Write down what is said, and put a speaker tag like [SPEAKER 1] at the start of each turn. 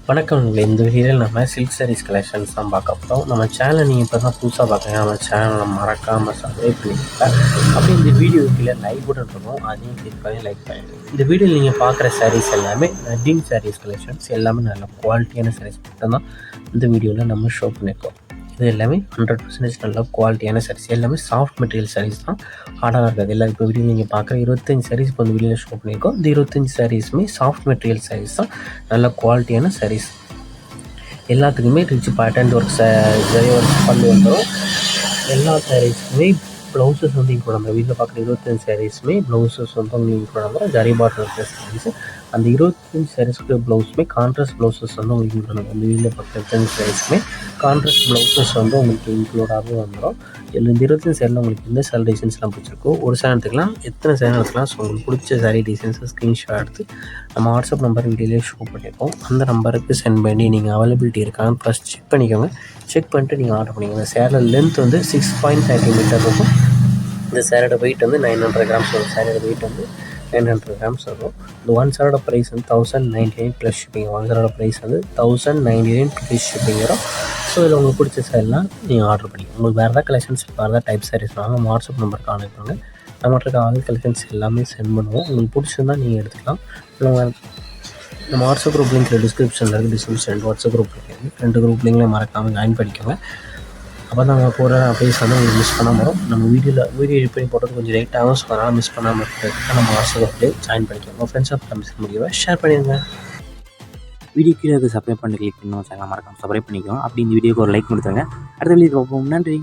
[SPEAKER 1] வணக்கம் நண்பர்களே. இந்த வீடியோவில் நம்ம சில்க் சாரீஸ் கலெக்ஷன்ஸ் தான் பார்க்க போகிறோம். நம்ம சேனலை நீங்கள் இப்போ தான் புதுசாக பார்க்குறீங்க, நம்ம சேனலை மறக்காமல் சப்ஸ்கிரைப் பண்ணிக்கோங்க. அப்படியே இந்த வீடியோ கீழே லைக் பட்டன் இருக்கும், அதையும் கிளிக் பண்ணி லைக் பண்ணிடுங்க. இந்த வீடியோவில் நீங்கள் பார்க்குற சாரீஸ் எல்லாமே வெட்டிங் சாரீஸ் கலெக்ஷன்ஸ், எல்லாமே நல்ல குவாலிட்டியான சாரீஸ் மட்டும்தான் இந்த வீடியோவில் நம்ம ஷோ பண்ணியிருக்கோம். இது எல்லாமே 100% நல்ல குவாலிட்டியான சாரீஸ், எல்லாமே சாஃப்ட் மெட்டீரியல் சாரீஸ் தான், ஹார்டாக இருக்காது. எல்லாம் இப்போ வீடியோ நீங்கள் பார்க்குற 25 சாரீஸ் இப்போ இந்த வீடியோவில் ஷோ பண்ணியிருக்கோம். இந்த 25 சாரீஸுமே சாஃப்ட் மெட்டீரியல் சாரீஸ் தான், நல்ல குவாலிட்டியான சாரீஸ். எல்லாத்துக்குமே rich pattern work zari work பண்ணி வந்துடும். எல்லா சாரீஸுமே ப்ளவுசஸ் வந்து இப்போ நம்ம வீட்டில் பார்க்குற 25 சாரீஸுமே ப்ளவுசஸ் வந்து உங்களுக்கு இன்க்ளூட் ஆகும். ஜரி பார்டர் இருக்கிற சாரீஸ், அந்த 25 சாரீஸ்க்கு ப்ளவுஸுமே கான்ட்ராஸ்ட் ப்ளவுசஸ் வந்து உங்களுக்கு இன்க்ளூட் ஆகும். அந்த வீட்டில் பார்க்குற 25 சாரீஸுமே கான்ட்ராஸ்ட் ப்ளவுசஸ் வந்து உங்களுக்கு இன்க்ளூடாகவே வந்துடும். இந்த 25 சாரியில் உங்களுக்கு எந்த சாரி டிசைன்ஸ்லாம் பிடிச்சிருக்கோ ஒரு சாரி எடுத்துக்கலாம், எத்தனை சாரி எடுத்துக்கலாம். ஸோ உங்களுக்கு பிடிச்ச சாரி டிசைன்ஸை ஸ்க்ரீன்ஷாட் எடுத்து நம்ம வாட்ஸ்அப் நம்பர் வீடியோலேயே ஷோ பண்ணியிருக்கோம். அந்த நம்பருக்கு சென்ட் பண்ணி நீங்கள் அவைலபிலிட்டி இருக்கான்னு ஃபஸ்ட் செக் பண்ணிக்கோங்க. செக் பண்ணிட்டு நீங்கள் ஆர்டர் பண்ணிக்கோங்க. இந்த சேரில் லென்த் வந்து 6.30 மீட்டர் இருக்கும். இந்த சேரோட வெயிட் வந்து 900 கிராம்ஸ் வரும். சேரோட வெயிட் வந்து 900 கிராம்ஸ் வரும். இந்த ஒன் சேரோட ப்ரைஸ் வந்து 1099 ப்ளஸ் ஷிப்பிங். ஒன் சேரோட ப்ரைஸ் வந்து 1099 ப்ளஸ் ஷிப்பிங் வரும். ஸோ இதில் உங்களுக்கு பிடிச்ச சாரிலாம் நீங்கள் ஆர்டர் பண்ணிக்கோங்க. உங்களுக்கு வேறு ஏதாவது கலெக்ஷன்ஸ், வேறு ஏதாவது டைப் சாரீஸ் வாங்க வாட்ஸ்அப் நம்பருக்கு கான்டெக்ட் பண்ணுங்கள். நம்மகிட்ட இருக்க ஆல் கலெக்ஷன்ஸ் எல்லாமே சென்ட் பண்ணுவோம். உங்களுக்கு பிடிச்சிருந்தால் நீங்கள் எடுத்துக்கலாம். இல்லை நம்ம வாட்ஸ்அப் குரூப் லிங்க் டிஸ்கிரிப்ஷனில் இருக்குது. டிஸ்கிரிப்ஷன் வாட்ஸ்அப் குரூப் இருக்குது. 2 குரூப் லிங்க்லேயே மறக்காமல் ஜாயின் பண்ணிக்கோங்க. அப்போ தான் நம்ம போகிற அப்டேட்ஸ் வந்து உங்களுக்கு மிஸ் பண்ணாமல் வரும். நம்ம வீடியோ எடிட் பண்ணி போட்டது கொஞ்சம் லேட் ஆகும். ஸோ அதனால் மிஸ் பண்ணாமல் இருக்கிறதுக்கு நம்ம வாட்ஸ்அப் குரூப்லேயே ஜாயின் பண்ணிக்கோங்க. உங்கள் ஃப்ரெண்ட்ஸாக மிஸ் முடியவை ஷேர் பண்ணிடுங்க.
[SPEAKER 2] வீடியோ கீழே சப்ஸ்கிரைப் பண்ணி கிளிக் பண்ணி சேனல் மறக்காம சப்ஸ்கிரைப் பண்ணிக்கோங்க. அப்படி இந்த வீடியோக்கு ஒரு லைக் கொடுத்துருங்க. அடுத்த வீடியோ பார்ப்போம். நன்றி.